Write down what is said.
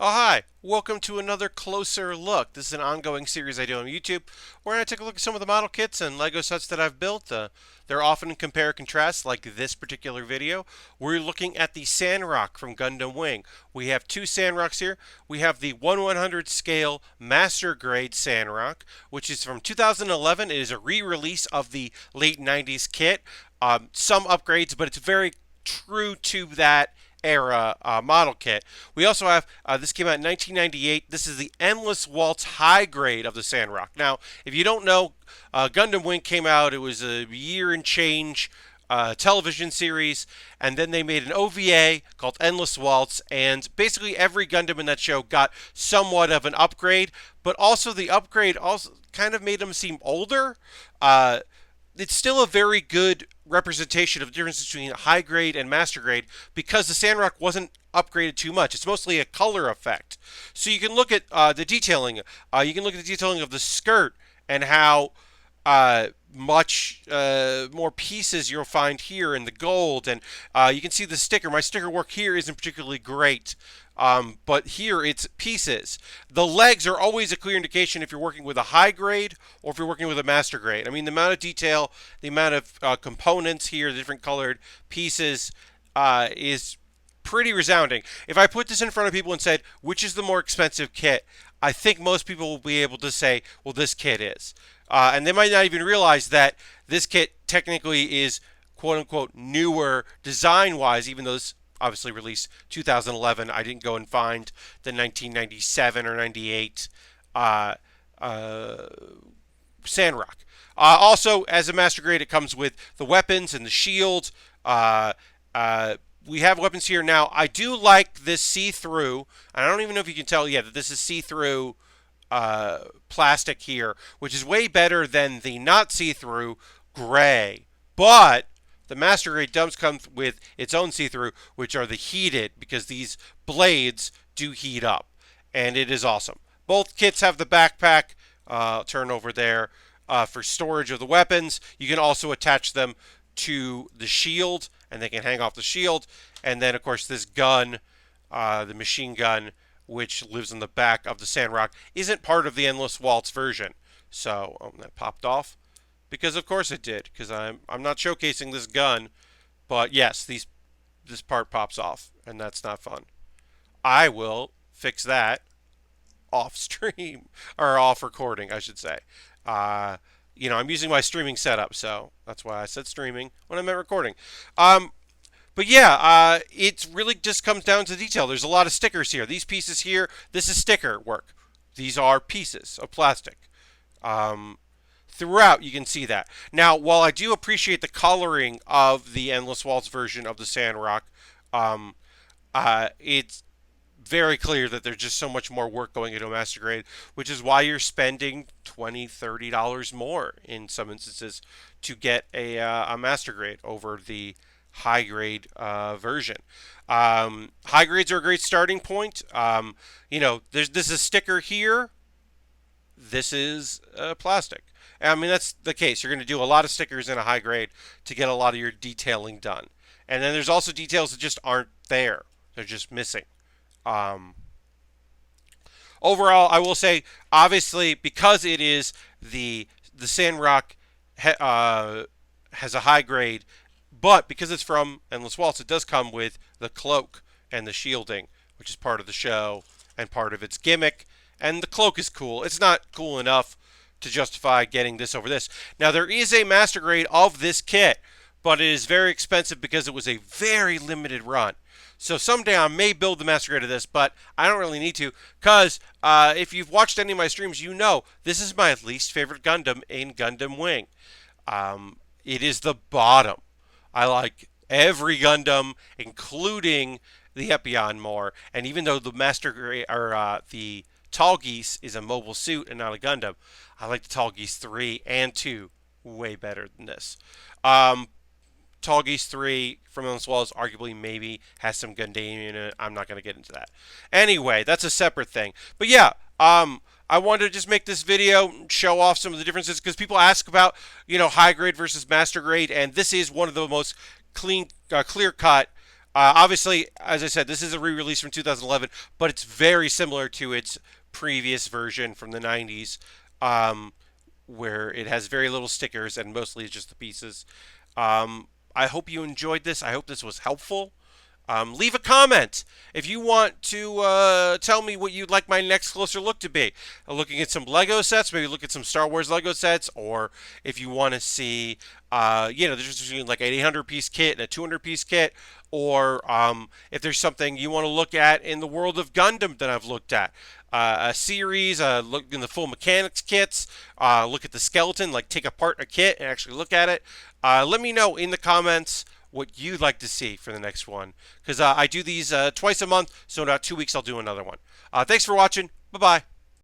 Oh, hi. Welcome to another closer look. This is an ongoing series I do on YouTube where I take a look at some of the model kits and Lego sets that I've built. They're often compare and contrast, like this particular video. We're looking at the Sandrock from Gundam Wing. We have two Sandrocks here. We have the 1/100 scale Master Grade Sandrock, which is from 2011. It is a re-release of the late 90s kit. Some upgrades, but it's very true to that era model kit. We also have, this came out in 1998. This is the Endless Waltz High Grade of the Sandrock. Now, if you don't know, Gundam Wing came out, it was a year and change television series, and then they made an OVA called Endless Waltz, and basically every Gundam in that show got somewhat of an upgrade, but also the upgrade also kind of made them seem older. It's still a very good representation of the difference between high grade and master grade because the Sandrock wasn't upgraded too much. It's mostly a color effect. So you can look at the detailing. You can look at the detailing of the skirt and how much more pieces you'll find here in the gold. And you can see the sticker. My sticker work here isn't particularly great. But here it's pieces. The legs are always a clear indication if you're working with a high grade or if you're working with a master grade. I mean, the amount of detail, the amount of components here, the different colored pieces is pretty resounding. If I put this in front of people and said, which is the more expensive kit, I think most people will be able to say, well, this kit is. And they might not even realize that this kit technically is quote unquote newer design wise, even though this obviously released 2011. I didn't go and find the 1997 or 98 Sandrock. Also, as a master grade, it comes with the weapons and the shield. We have weapons here now. I do like this see-through. I don't even know if you can tell yet that this is see-through plastic here, which is way better than the not see-through gray. But the Master Grade does come with its own see-through, which are the heated, because these blades do heat up, and it is awesome. Both kits have the backpack. Turn over there for storage of the weapons. You can also attach them to the shield, and they can hang off the shield. And then, of course, this gun, the machine gun, which lives in the back of the Sandrock, isn't part of the Endless Waltz version. So, that popped off. Because of course it did, because I'm not showcasing this gun, but yes, this part pops off, and that's not fun. I will fix that off stream, or off recording, I should say. I'm using my streaming setup, so that's why I said streaming when I meant recording. But yeah, it really just comes down to detail. There's a lot of stickers here. These pieces here, this is sticker work. These are pieces of plastic. Throughout, you can see that. Now, while I do appreciate the coloring of the Endless Waltz version of the Sandrock, it's very clear that there's just so much more work going into a Master Grade, which is why you're spending $20, $30 more in some instances to get a Master Grade over the high grade version. High grades are a great starting point. This is a sticker here. This is plastic. I mean, that's the case. You're going to do a lot of stickers in a high grade to get a lot of your detailing done. And then there's also details that just aren't there. They're just missing. Overall, I will say, obviously, because it is the Sandrock has a high grade, but because it's from Endless Waltz, it does come with the cloak and the shielding, which is part of the show and part of its gimmick. And the cloak is cool. It's not cool enough to justify getting this over this. Now, there is a Master Grade of this kit, but it is very expensive because it was a very limited run. So someday I may build the Master Grade of this, but I don't really need to, because if you've watched any of my streams, you know this is my least favorite Gundam in Gundam Wing. It is the bottom. I like every Gundam, including the Epion more, and even though the Master Grade, or the Tall Geese is a mobile suit and not a Gundam, I like the Tall Geese 3 and 2 way better than this. Tall Geese 3 from Endless Waltz arguably maybe has some Gundamium in it. I'm not going to get into that. Anyway, that's a separate thing. But yeah, I wanted to just make this video, show off some of the differences, because people ask about, high grade versus master grade, and this is one of the most clear-cut Obviously, as I said, this is a re-release from 2011, but it's very similar to its previous version from the 90s, um, where it has very little stickers and mostly it's just the pieces. I hope you enjoyed this. I hope this was helpful. Leave a comment if you want to tell me what you'd like my next closer look to be. Looking at some Lego sets, maybe look at some Star Wars Lego sets, or if you want to see, the difference between like an 800-piece kit and a 200-piece kit, or if there's something you want to look at in the world of Gundam that I've looked at. A series, look in the full mechanics kits, look at the skeleton, like take apart a kit and actually look at it. Let me know in the comments what you'd like to see for the next one. Because I do these twice a month, so in about 2 weeks I'll do another one. Thanks for watching. Bye-bye.